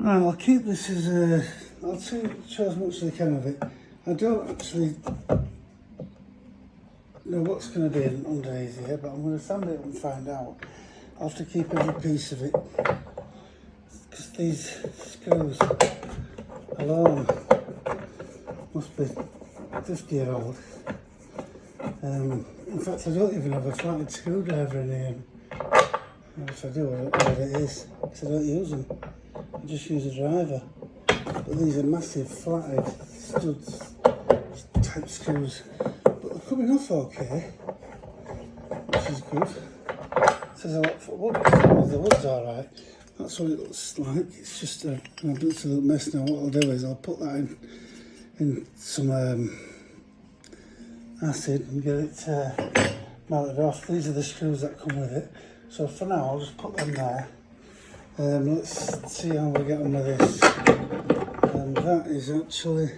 Right, I'll keep this as a... I'll show as much as I can of it. I don't actually know what's going to be underneath here, but I'm going to sand it and find out. I'll have to keep every piece of it, because these screws alone must be 50-year-old. In fact, I don't even have a flatted screwdriver in here. And if I do, I don't know what it is, because I don't use them. I just use a driver. But these are massive flatted studs type screws. But they're coming off okay, which is good. It says a lot for wood, the wood's alright. That's what it looks like. It's just a little mess now. What I'll do is I'll put that in some acid and get it melted off. These are the screws that come with it. So for now I'll just put them there. Let's see how we get on with this. That is actually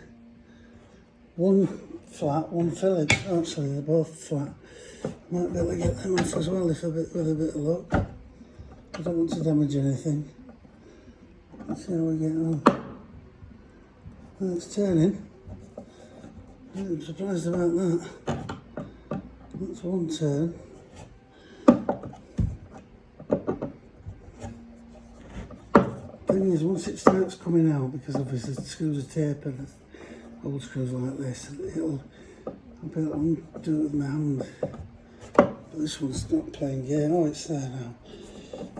one flat, one fillet. Actually, they're both flat. Might be able to get them off as well with a bit of luck. I don't want to damage anything. Let's see how we get on. Well, it's turning. I'm surprised about that. That's one turn. Thing is, once it starts coming out, because obviously the screws are tapered, old screws like this, I'll be able to do it with my hand. But this one's not playing game. Oh, it's there now.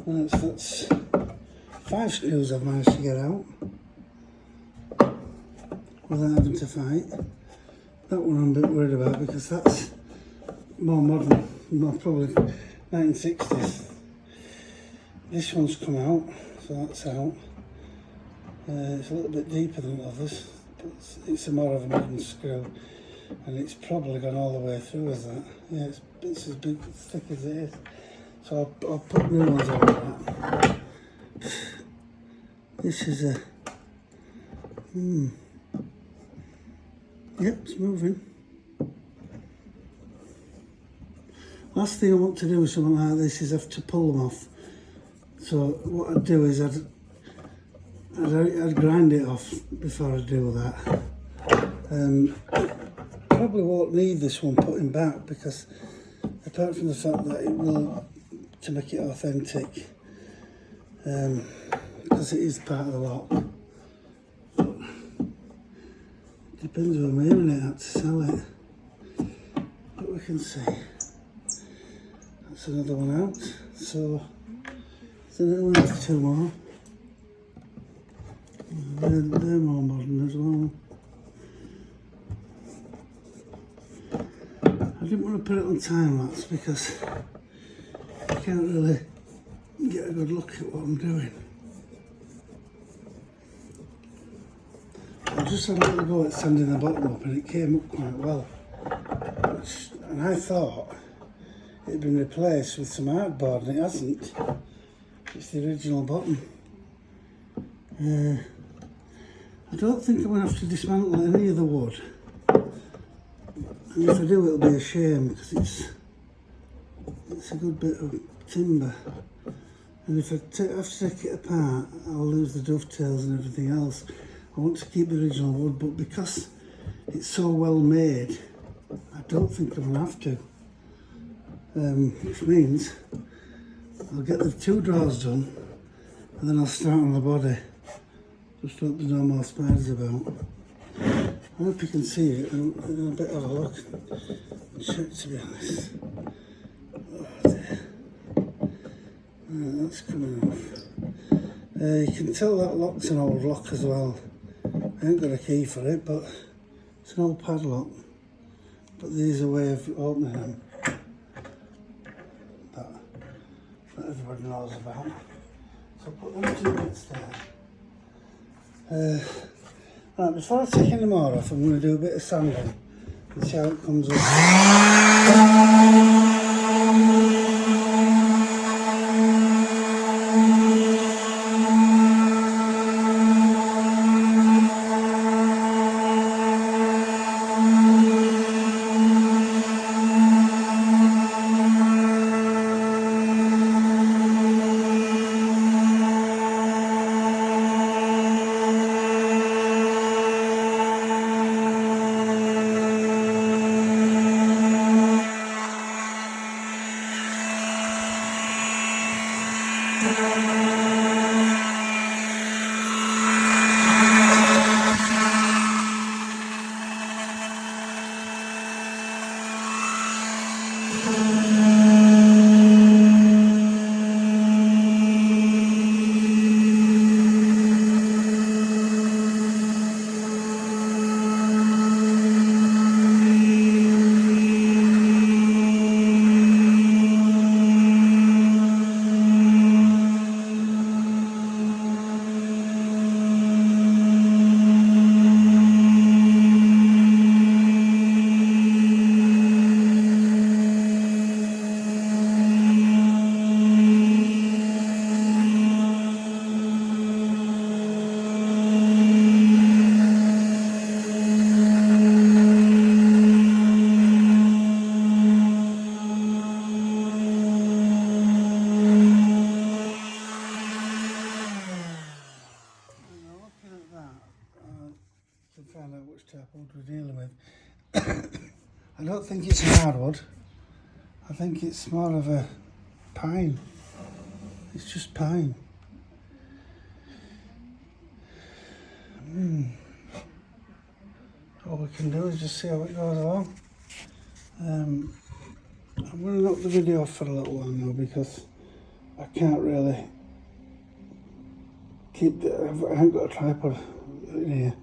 Well, that's 5 screws I've managed to get out without having to fight. That one I'm a bit worried about because that's more modern, more probably 1960s. This one's come out, so that's out. It's a little bit deeper than others, but it's a more of a modern screw, and it's probably gone all the way through as that. Yeah, it's as big, as thick as it is. So I'll put new ones on that. This is a... Yep, it's moving. Last thing I want to do with something like this is have to pull them off. So what I'd do is I'd grind it off before I do that. Probably won't need this one putting back because apart from the fact that it will, to make it authentic, because it is part of the lock. Depends who I'm aiming it at to sell it. But we can see. That's another one out. So then we'll have 2 more. They're more modern as well. I didn't want to put it on time lapse because I can't really get a good look at what I'm doing. I just had a little go at sanding the bottom up and it came up quite well. And I thought it had been replaced with some artboard and it hasn't. It's the original bottom. I don't think I'm going to have to dismantle any of the wood. And if I do, it'll be a shame because it's a good bit of timber. And if I have to take it apart, I'll lose the dovetails and everything else. I want to keep the original wood, but because it's so well made, I don't think I'm going to have to. Which means I'll get the 2 drawers done and then I'll start on the body. Just hope there's no more spiders about. I hope you can see it in a bit of a look. Check, to be honest. Oh dear. Right, that's coming off. You can tell that lock's an old lock as well. I ain't got a key for it, but it's an old padlock. But there's a way of opening them that everybody knows about. So put them 2 bits there. Right, before I take any more off, I'm going to do a bit of sanding and see how it comes up. find out which type of wood we're dealing with. I don't think it's hardwood. I think it's more of a pine. It's just pine. All we can do is just see how it goes along. I'm going to knock the video off for a little while now because I can't really keep I haven't got a tripod in here.